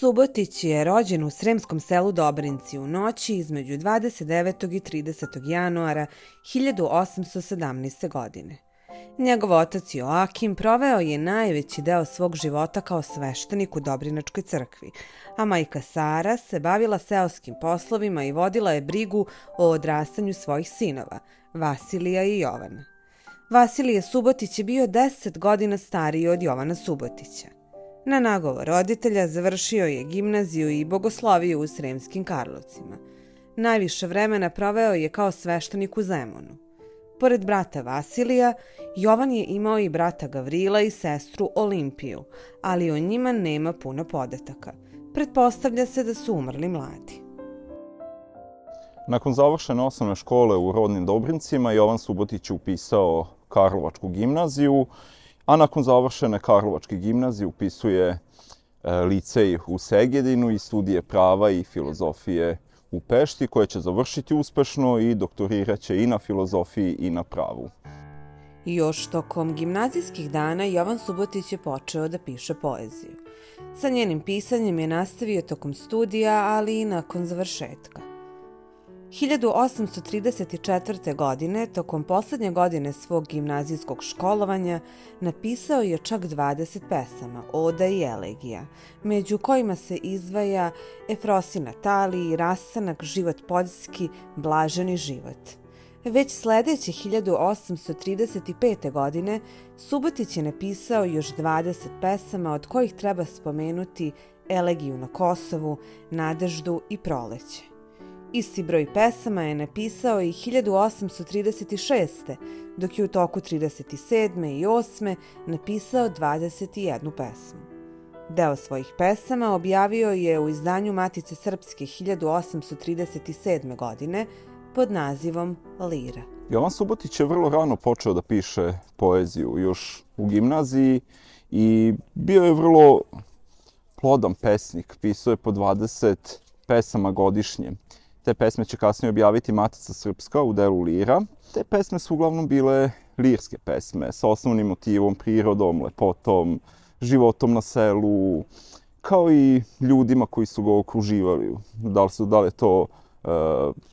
Subotić je rođen u sremskom selu Dobrinci u noći između 29. i 30. januara 1817. godine. Njegov otac Joakim proveo je najveći deo svog života kao sveštenik u Dobrinačkoj crkvi, a majka Sara se bavila seoskim poslovima i vodila je brigu o odrastanju svojih sinova, Vasilija i Jovana. Vasilije Subotić je bio 10 godina stariji od Jovana Subotića. Na nagovor roditelja završio je gimnaziju i bogosloviju u Sremskim Karlovcima. Najviše vremena proveo je kao sveštenik u Zemunu. Pored brata Vasilija, Jovan je imao i brata Gavrila i sestru Olimpiju, ali o njima nema puno podataka. Pretpostavlja se da su umrli mladi. Nakon završene osnovne škole u rodnim Dobrincima, Jovan Subotić je upisao Karlovačku gimnaziju, a nakon završene Karlovačke gimnazije upisuje licej u Segedinu i studije prava i filozofije u Pešti, koje će završiti uspešno i doktoriraće i na filozofiji i na pravu. Još tokom gimnazijskih dana Jovan Subotić je počeo da piše poeziju. Sa njenim pisanjem je nastavio tokom studija, ali i nakon završetka. 1834. godine, tokom poslednje godine svog gimnazijskog školovanja, napisao je čak 20 pesama, oda i elegija, među kojima se izdvaja Efrosina Tali, Rastanak, Život poljski, Blaženi život. Već sledeće 1835. godine Subotić je napisao još 20 pesama, od kojih treba spomenuti Elegiju na Kosovu, Nadeždu i Proleće. Isti broj pesama je napisao i 1836. dok je u toku 37. i 8. napisao 21 pesmu. Deo svojih pesama objavio je u izdanju Matice Srpske 1837. godine pod nazivom Lira. Jovan Subotić je vrlo rano počeo da piše poeziju, još u gimnaziji, i bio je vrlo plodan pesnik. Pisao je po 20 pesama godišnje. Te pesme će kasnije objaviti Matica Srpska u delu Lira. Te pesme su uglavnom bile lirske pesme sa osnovnim motivom, prirodom, lepotom, životom na selu, kao i ljudima koji su ga okruživali. Da li je to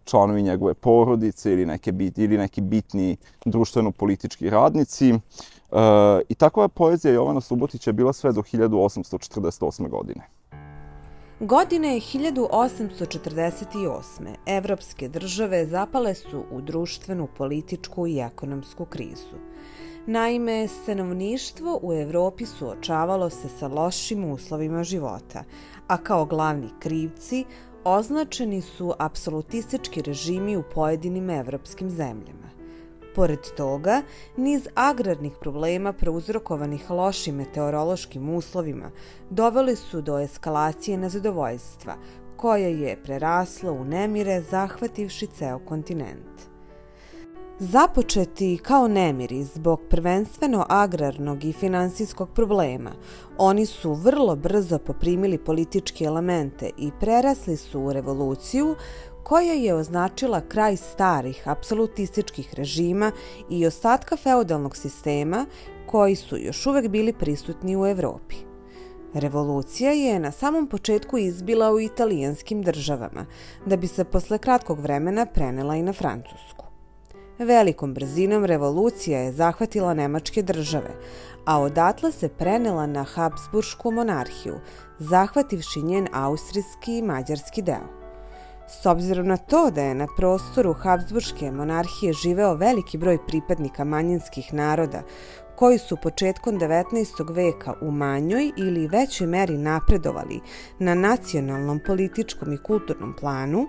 članovi njegove porodice ili neki bitni društveno-politički radnici. I takva poezija Jovana Subotića je bila sve do 1848. godine. Godine je 1848. Evropske države zapale su u društvenu, političku i ekonomsku krizu. Naime, stanovništvo u Evropi suočavalo se sa lošim uslovima života, a kao glavni krivci označeni su apsolutistički režimi u pojedinim evropskim zemljama. Pored toga, niz agrarnih problema prouzrokovanih lošim meteorološkim uslovima doveli su do eskalacije nezadovoljstva, koje je preraslo u nemire zahvativši ceo kontinent. Započeti kao nemiri zbog prvenstveno agrarnog i finansijskog problema, oni su vrlo brzo poprimili političke elemente i prerasli su u revoluciju koja je označila kraj starih apsolutističkih režima i ostatka feudalnog sistema koji su još uvek bili prisutni u Evropi. Revolucija je na samom početku izbila u italijanskim državama, da bi se posle kratkog vremena prenela i na Francusku. Velikom brzinom revolucija je zahvatila nemačke države, a odatle se prenela na Habsburšku monarhiju, zahvativši njen austrijski i mađarski deo. S obzirom na to da je na prostoru Habsburške monarhije živeo veliki broj pripadnika manjinskih naroda, koji su početkom 19. veka u manjoj ili većoj meri napredovali na nacionalnom, političkom i kulturnom planu,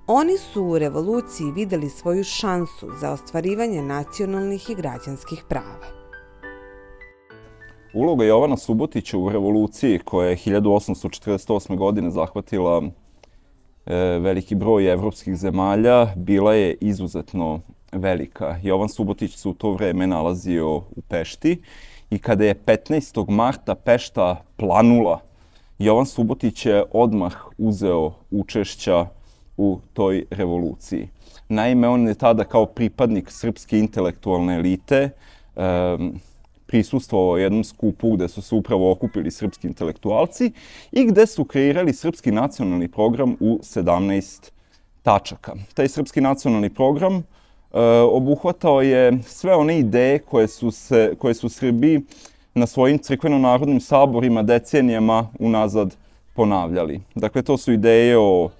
oni su u revoluciji videli svoju šansu za ostvarivanje nacionalnih i građanskih prava. Uloga Jovana Subotića u revoluciji, koja je 1848. godine zahvatila veliki broj evropskih zemalja, bila je izuzetno velika. Jovan Subotić se u to vreme nalazio u Pešti i kada je 15. marta Pešta planula, Jovan Subotić je odmah uzeo učešća u toj revoluciji. Naime, on je tada kao pripadnik srpske intelektualne elite prisustvovao jednom skupu gde su se upravo okupili srpski intelektualci i gde su kreirali srpski nacionalni program u 17 tačaka. Taj srpski nacionalni program obuhvatao je sve one ideje koje su Srbi na svojim crkveno-narodnim saborima decenijama unazad ponavljali. Dakle, to su ideje o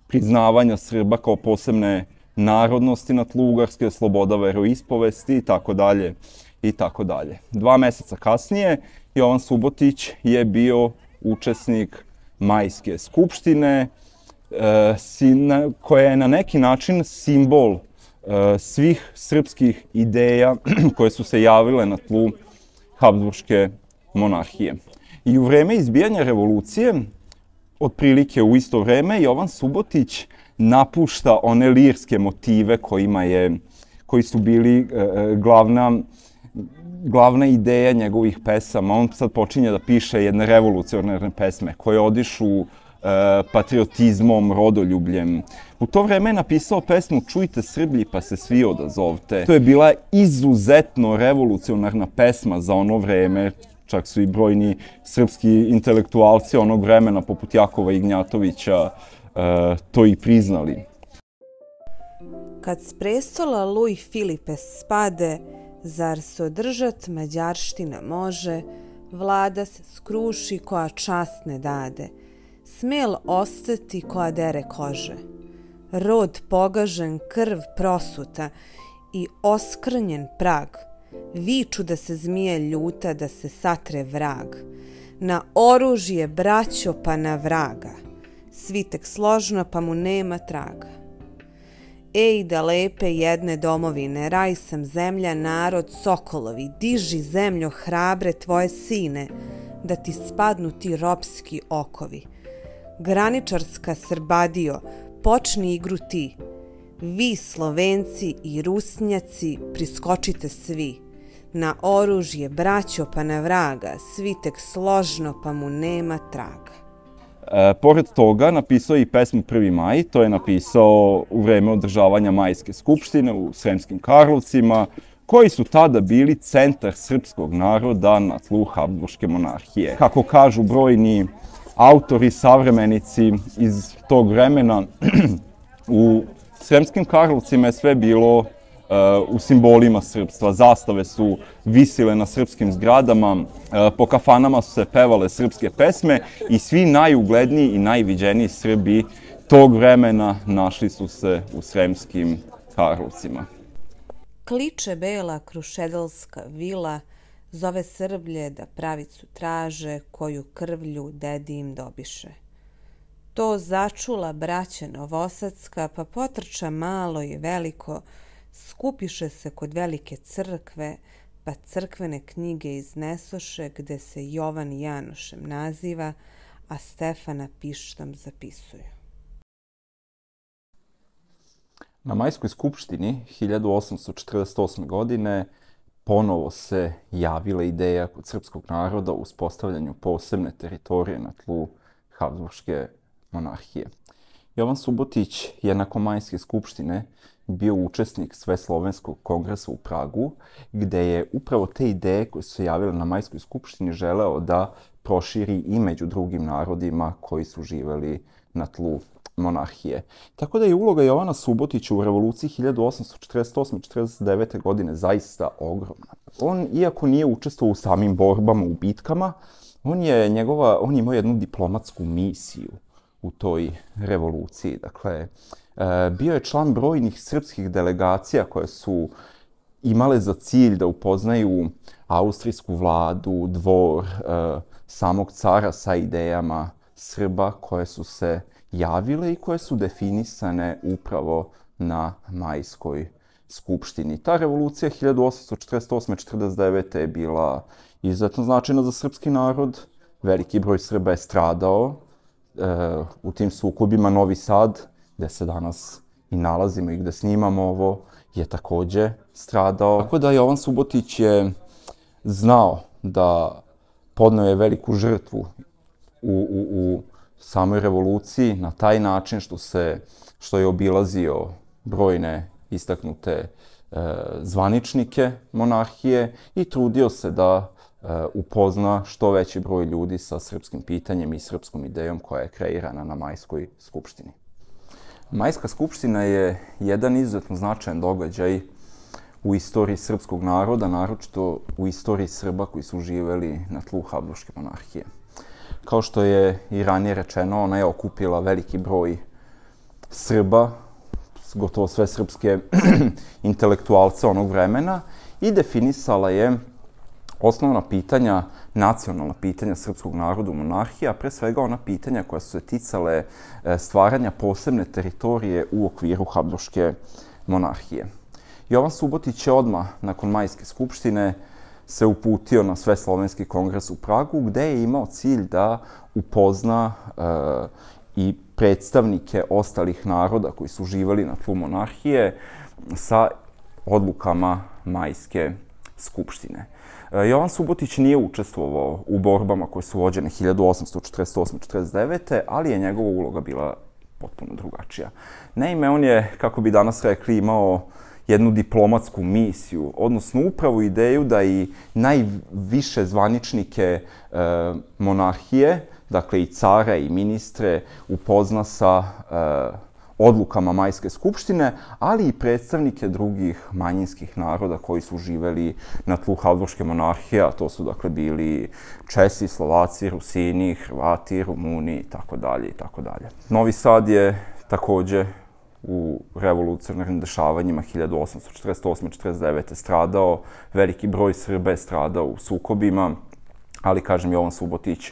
priznavanja Srba kao posebne narodnosti na tlu Ugarske, sloboda veroispovesti i tako dalje i tako dalje. 2 meseca kasnije Jovan Subotić je bio učesnik Majske skupštine koja je na neki način simbol svih srpskih ideja koje su se javile na tlu Habsburške monarhije. I u vreme izbijanja revolucije, otprilike u isto vreme, Jovan Subotić napušta one lirske motive koji su bili glavna ideja njegovih pesama. On sad počinje da piše jedne revolucionarne pesme koje odišu patriotizmom, rodoljubljem. U to vreme je napisao pesmu Čujte Srblji pa se svi odazovte. To je bila izuzetno revolucionarna pesma za ono vreme. Čak su i brojni srpski intelektualci onog vremena, poput Jakova Ignjatovića, to i priznali. Kad s prestola Luj Filipe spade, zar se održat mađarština može, vlada se skruši koja čast ne dade, smel ostati koja dere kože. Rod pogažen, krv prosuta i oskrnjen prag, viču da se zmije ljuta, da se satre vrag. Na oružje braćo pa na vraga, svitek složno pa mu nema traga. Ej da lepe jedne domovine, raj sam zemlja, narod sokolovi, diži zemljo hrabre tvoje sine, da ti spadnu ti ropski okovi. Graničarska Srbadio, počni igru ti, vi Slovenci i Rusnjaci priskočite svi, na oružje braćo pa na vraga, svitek složno pa mu nema traga. Pored toga, napisao je i pesmu Prvi maj, to je napisao u vreme održavanja Majske skupštine u Sremskim Karlovcima, koji su tada bili centar srpskog naroda na tlu Habsburške monarhije. Kako kažu brojni autori, savremenici iz tog vremena, u Sremskim Karlovcima je sve bilo u simbolima srpstva. Zastave su visile na srpskim zgradama, po kafanama su se pevale srpske pesme i svi najugledniji i najviđeniji Srbi tog vremena našli su se u Sremskim Karlovcima. Kliče bela krušedalska vila, zove Srblje da pravicu traže, koju krvlju dedi im dobiše. To začula braća Novosadska, pa potrča malo i veliko, skupiše se kod velike crkve, pa crkvene knjige iznesoše, gde se Jovan Janošem naziva, a Stefana Pištom zapisuju. Na Majskoj skupštini 1848. godine ponovo se javila ideja kod srpskog naroda o uspostavljanju posebne teritorije na tlu Habsburške monarhije. Jovan Subotić je nakon Majske skupštine bio učesnik Sveslovenskog kongresa u Pragu, gde je upravo te ideje koje su se javile na Majskoj skupštini želeo da proširi i među drugim narodima koji su živeli na tlu monarhije. Tako da je uloga Jovana Subotića u revoluciji 1848-49. godine zaista ogromna. On, iako nije učestvovao u samim borbama, u bitkama, on je imao jednu diplomatsku misiju u toj revoluciji. Dakle, bio je član brojnih srpskih delegacija koje su imale za cilj da upoznaju austrijsku vladu, dvor, samog cara sa idejama Srba koje su se javile i koje su definisane upravo na Majskoj skupštini. Ta revolucija 1848-49. je bila izuzetno značajna za srpski narod. Veliki broj Srba je stradao u tim sukobima. Novi Sad, gde se danas i nalazimo i gde snimamo ovo, je takođe stradao. Tako da Jovan Subotić je znao da podneo je veliku žrtvu u samoj revoluciji na taj način što je obilazio brojne istaknute zvaničnike monarhije i trudio se da upozna što veći broj ljudi sa srpskim pitanjem i srpskom idejom koja je kreirana na Majskoj skupštini. Majska skupština je jedan izuzetno značajan događaj u istoriji srpskog naroda, naročito u istoriji Srba koji su živeli na tlu Habsburške monarhije. Kao što je i ranije rečeno, ona je okupila veliki broj Srba, gotovo sve srpske intelektualce onog vremena i definisala je osnovna pitanja, nacionalna pitanja srpskog naroda u monarhiji, a pre svega ona pitanja koja su se ticale stvaranja posebne teritorije u okviru Habsburške monarhije. Jovan Subotić je odmah nakon Majske skupštine se uputio na Sveslovenski kongres u Pragu, gde je imao cilj da upozna i predstavnike ostalih naroda koji su živeli na tlu monarhije sa odlukama Majske skupštine. Jovan Subotić nije učestvovao u borbama koje su vođene 1848-49, ali je njegova uloga bila potpuno drugačija. Naime, on je, kako bi danas rekli, imao jednu diplomatsku misiju, odnosno upravo ideju da i najviše zvaničnike monarhije, dakle i care i ministre, upozna sa odlukama Majske skupštine, ali i predstavnike drugih manjinskih naroda koji su živeli na tlu Habsburške monarhije, a to su dakle bili Česi, Slovaci, Rusini, Hrvati, Rumuni itd. Novi Sad je takođe u revolucionarnim dešavanjima 1848-49. stradao, veliki broj Srba je stradao u sukobima, ali, kažem, Jovan Subotić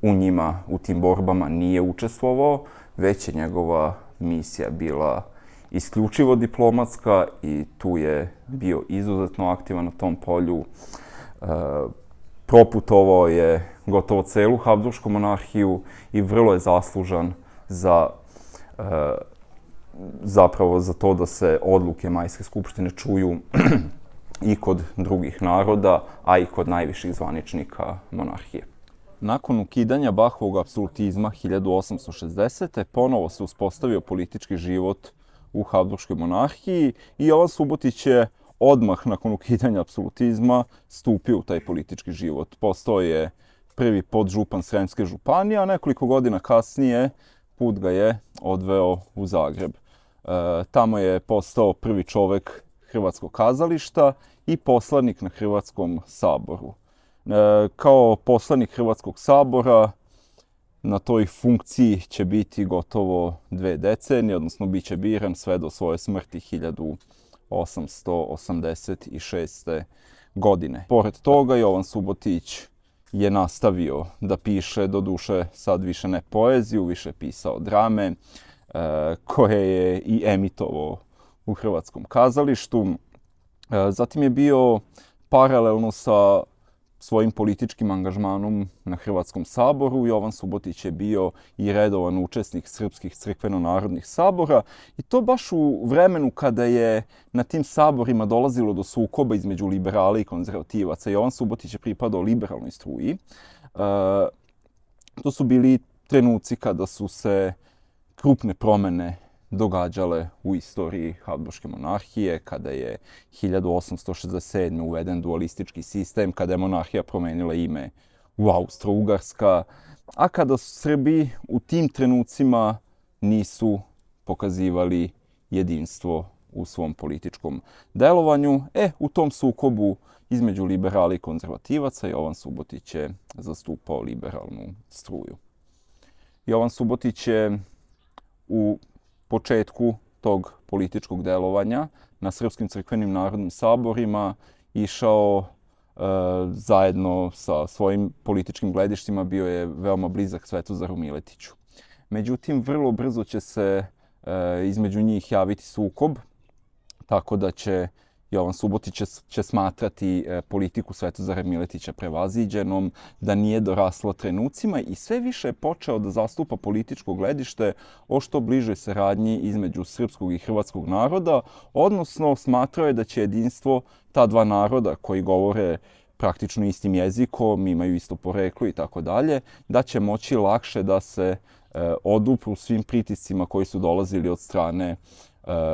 u njima, u tim borbama nije učestvovao, već je njegova misija bila isključivo diplomatska i tu je bio izuzetno aktivan na tom polju. Proputovao je gotovo celu Habsburšku monarhiju i vrlo je zaslužan zapravo za to da se odluke Majske skupštine čuju i kod drugih naroda, a i kod najviših zvaničnika monarhije. Nakon ukidanja Bahovog apsolutizma 1860. ponovo se uspostavio politički život u Habsburškoj monarhiji i Jovan Subotić je odmah nakon ukidanja apsolutizma stupio u taj politički život. Postao je prvi podžupan Sremske županije, a nekoliko godina kasnije put ga je odveo u Zagreb. Tamo je postao prvi čovek Hrvatskog kazališta i poslanik na Hrvatskom saboru. Kao poslanik Hrvatskog sabora na toj funkciji će biti gotovo 2 decenije, odnosno bit će biran sve do svoje smrti 1886. godine. Pored toga, Jovan Subotić je nastavio da piše, doduše sad više ne poeziju, više pisao drame, koje je i emitovao u Hrvatskom kazalištu. Zatim je bio paralelno sa svojim političkim angažmanom na Hrvatskom saboru. Jovan Subotić je bio i redovan učesnik srpskih crkveno-narodnih sabora i to baš u vremenu kada je na tim saborima dolazilo do sukoba između liberala i konzervativaca. Jovan Subotić je pripadao liberalnoj struji. To su bili trenuci kada su se krupne promene događale u istoriji Habsburške monarhije, kada je 1867. uveden dualistički sistem, kada je monarhija promenila ime u Austro-Ugarska, a kada Srbi u tim trenucima nisu pokazivali jedinstvo u svom političkom delovanju. U tom sukobu između liberala i konzervativaca Jovan Subotić je zastupao liberalnu struju. Jovan Subotić je u početku tog političkog delovanja na srpskim crkvenim narodnim saborima išao zajedno sa svojim političkim gledištima, bio je veoma blizak Svetozaru Miletiću. Međutim, vrlo brzo će se između njih javiti sukob, tako da će Jovan Subotić će smatrati politiku Svetozara Miletića prevaziđenom, da nije doraslo trenucima i sve više je počeo da zastupa političko gledište o što bližoj saradnji između srpskog i hrvatskog naroda, odnosno smatrao je da će jedinstvo ta dva naroda koji govore praktično istim jezikom, imaju isto poreklo i tako dalje, da će moći lakše da se odupru svim pritiscima koji su dolazili od strane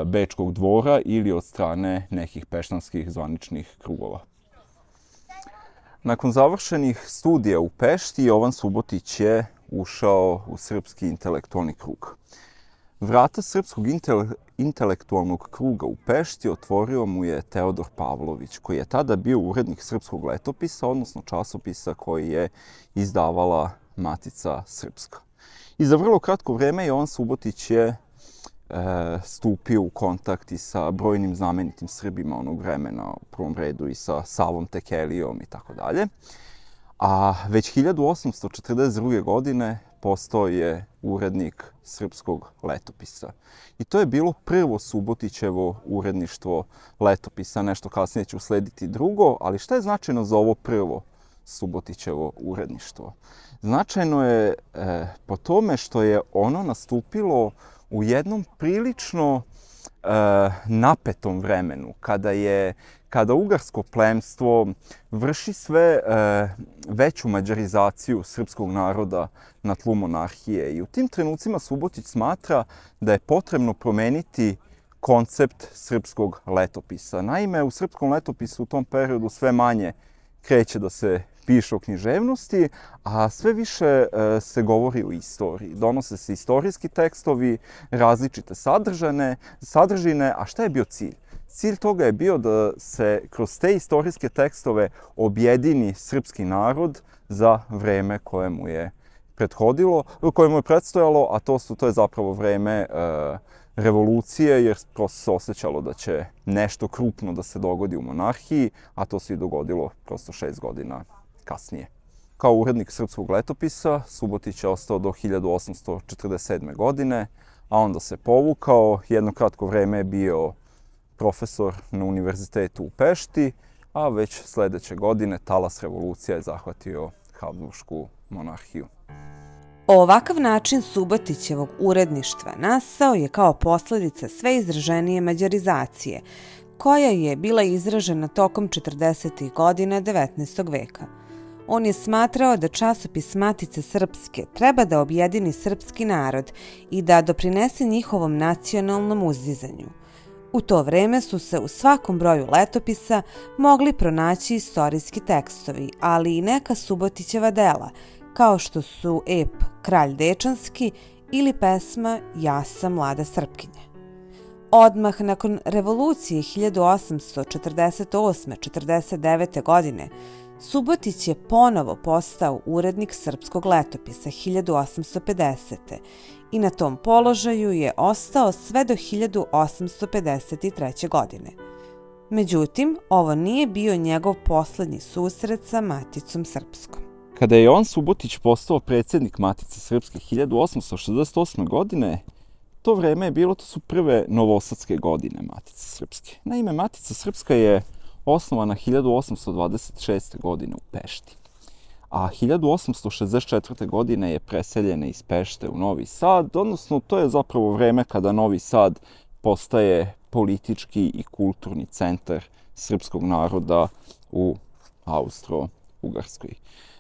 Bečkog dvora ili od strane nekih peštanskih zvaničnih krugova. Nakon završenih studija u Pešti, Jovan Subotić je ušao u srpski intelektualni krug. Vrata srpskog intelektualnog kruga u Pešti otvorio mu je Teodor Pavlović, koji je tada bio urednik Srpskog letopisa, odnosno časopisa koji je izdavala Matica Srpska. I za vrlo kratko vreme Jovan Subotić je stupio u kontakt i sa brojnim znamenitim Srbima onog vremena, u prvom redu i sa Savom Tekelijom i tako dalje. A već 1842. godine postao je urednik Srpskog letopisa. I to je bilo prvo Subotićevo uredništvo letopisa, nešto kasnije će uslediti drugo, ali šta je značajno za ovo prvo Subotićevo uredništvo? Značajno je po tome što je ono nastupilo u jednom prilično napetom vremenu, kada ugarsko plemstvo vrši sve veću mađarizaciju srpskog naroda na tlu monarhije. I u tim trenucima Subotić smatra da je potrebno promeniti koncept srpskog letopisa. Naime, u srpskom letopisu u tom periodu sve manje kreće da se piše o književnosti, a sve više se govori o istoriji. Donose se istorijski tekstovi, različite sadržine, a šta je bio cilj? Cilj toga je bio da se kroz te istorijske tekstove objedini srpski narod za vreme koje mu je predstojalo, a to je zapravo vreme revolucije, jer prosto se osjećalo da će nešto krupno da se dogodi u monarhiji, a to se i dogodilo prosto 6 godina kasnije. Kao urednik Srpskog letopisa, Subotić je ostao do 1847. godine, a onda se povukao. Jedno kratko vreme je bio profesor na univerzitetu u Pešti, a već sledeće godine talas revolucija je zahvatio Habsburšku monarhiju. Ovakav način Subotićevog uredništva nastao je kao posljedica sve izraženije mađarizacije, koja je bila izražena tokom 40. godina 19. veka. On je smatrao da časopis Matice Srpske treba da objedini srpski narod i da doprinese njihovom nacionalnom uzdizanju. U to vreme su se u svakom broju letopisa mogli pronaći istorijski tekstovi, ali i neka Subotićeva dela, kao što su ep Kralj Dečanski ili pesma Ja sam mlada Srpkinja. Odmah nakon revolucije 1848-49. godine, Subotić je ponovo postao urednik Srpskog letopisa 1850. i na tom položaju je ostao sve do 1853. godine. Međutim, ovo nije bio njegov poslednji susret sa Maticom Srpskom. Kada je Jovan Subotić postao predsjednik Matice Srpske 1868. godine, to vreme to su prve novosadske godine Matice Srpske. Naime, Matica Srpska je osnovana 1826. godine u Pešti, a 1864. godine je preseljena iz Pešte u Novi Sad, odnosno to je zapravo vreme kada Novi Sad postaje politički i kulturni centar srpskog naroda u Austro-Ugarskoj.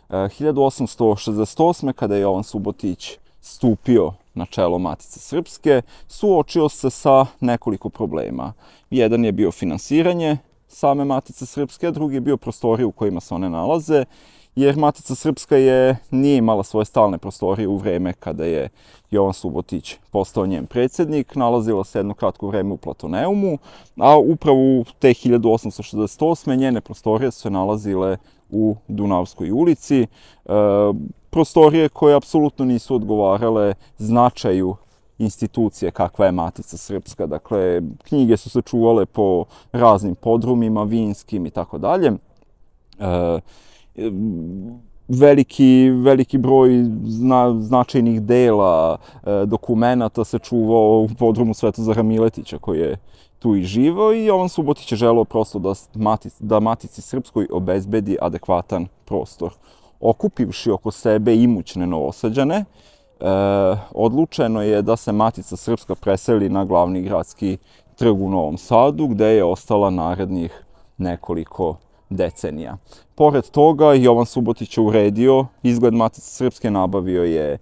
1868. kada je Jovan Subotić stupio na čelo Matice Srpske, suočio se sa nekoliko problema. Jedan je bio finansiranje same Matice Srpske, a drugi je bio prostorije u kojima se one nalaze, jer Matica Srpska nije imala svoje stalne prostorije u vreme kada je Jovan Subotić postao njen predsjednik. Nalazila se jedno kratko vreme u Platoneumu, a upravo u te 1868. njene prostorije su se nalazile u Dunavskoj ulici. Prostorije koje apsolutno nisu odgovarale značaju institucije kakva je Matica Srpska. Dakle, knjige su se čuvale po raznim podrumima, vinskim i tako dalje. Veliki broj značajnih dela, dokumenata se čuvao u podrumu Svetozara Miletića koji je tu i živao, i Jovan Subotić je želeo prosto da Matici Srpskoj obezbedi adekvatan prostor. Okupivši oko sebe imućne Novosađane, odlučeno je da se Matica Srpska preseli na glavni gradski trg u Novom Sadu, gde je ostala narednih nekoliko decenija. Pored toga, Jovan Subotić je uredio izgled Matice Srpske, nabavio je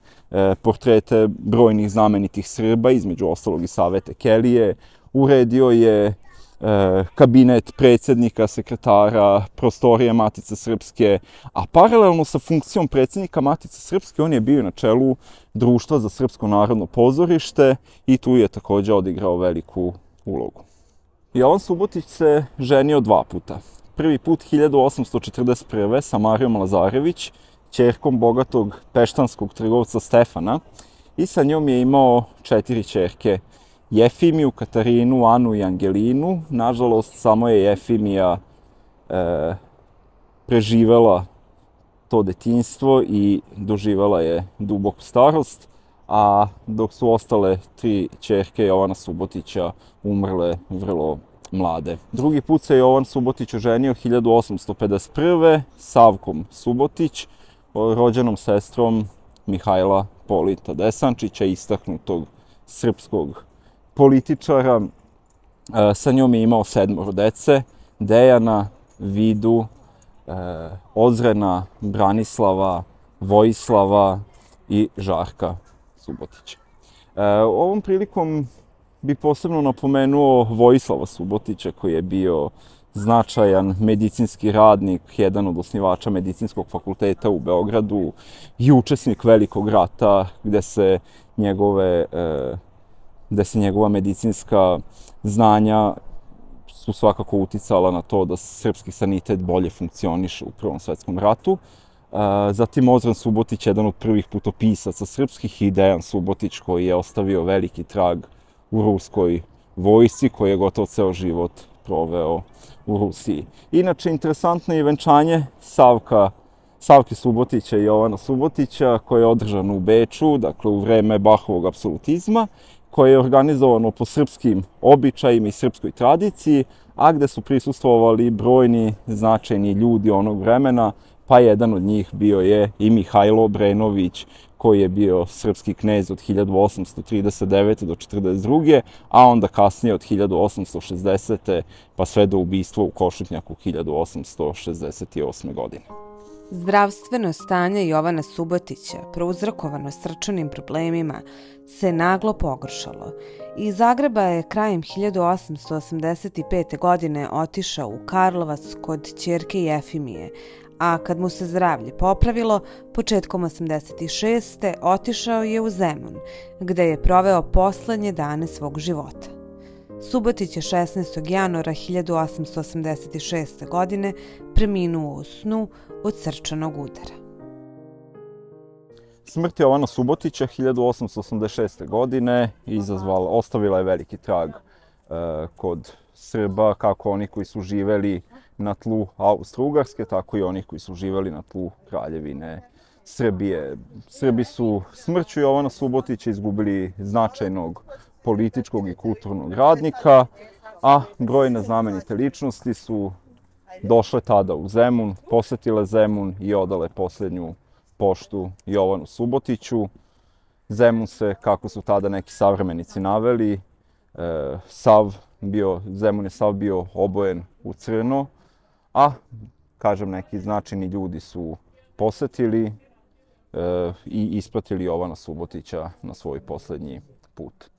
portrete brojnih znamenitih Srba, između ostalog i Savete Kelije, uredio je kabinet predsjednika, sekretara, prostorije Matice Srpske, a paralelno sa funkcijom predsjednika Matice Srpske on je bio na čelu Društva za Srpsko narodno pozorište i tu je također odigrao veliku ulogu. Jovan Subotić se ženio 2 puta. Prvi put 1841. sa Marijom Lazarević, ćerkom bogatog peštanskog trgovca Stefana, i sa njom je imao 4 ćerke: Jefimiju, Katarinu, Anu i Angelinu. Nažalost, samo je Jefimija preživela to detinjstvo i doživela je duboku starost, a dok su ostale 3 ćerke Jovana Subotića umrle vrlo mlade. Drugi put se Jovan Subotić oženio 1851. Savkom Subotić, rođenom sestrom Mihajla Polita Desančića, istaknutog srpskog političara. Sa njom je imao 7 dece: Dejana, Vidu, Ozrena, Branislava, Vojislava i Žarka Subotića. Ovom prilikom bi posebno napomenuo Vojislava Subotića, koji je bio značajan medicinski radnik, jedan od osnivača Medicinskog fakulteta u Beogradu i učesnik Velikog rata, gde se njegova medicinska znanja su svakako uticala na to da srpski sanitet bolje funkcioniše u Prvom svetskom ratu. Zatim Ozren Subotić, jedan od prvih putopisaca srpskih, i Dejan Subotić, koji je ostavio veliki trag u ruskoj vojsci, koji je gotovo ceo život proveo u Rusiji. Inače, interesantno je venčanje Savke Subotića i Jovana Subotića, koje je održano u Beču, dakle u vreme Bahovog apsolutizma, koje je organizovano po srpskim običajima i srpskoj tradiciji, a gde su prisustvovali brojni značajni ljudi onog vremena, pa jedan od njih bio je i Mihajlo Obrenović, koji je bio srpski knez od 1839. do 1842. a onda kasnije od 1860. pa sve do ubistva u Košutnjaku 1868. godine. Zdravstveno stanje Jovana Subotića, prouzrokovano srčanim problemima, se naglo pogoršalo. Iz Zagreba je krajem 1885. godine otišao u Karlovac kod ćerke Jefimije, a kad mu se zdravlje popravilo, početkom 86. otišao je u Zemun, gde je proveo poslednje dane svog života. Subotić je 16. januara 1886. godine preminuo u snu od srčanog udara. Smrt Jovana Subotića 1886. godine ostavila je veliki trag kod Srba, kako oni koji su živeli na tlu Austro-Ugarske, tako i oni koji su živeli na tlu Kraljevine Srbije. Srbi su smrću Jovana Subotića izgubili značajnog političkog i kulturnog radnika, a brojne znamenite ličnosti su došle tada u Zemun, posetile Zemun i odale posljednju poštu Jovanu Subotiću. Zemun se, kako su tada neki savremenici naveli, Zemun je sav bio obojen u crno, a, kažem, neki značajni ljudi su posetili i ispratili Jovana Subotića na svoj posljednji put.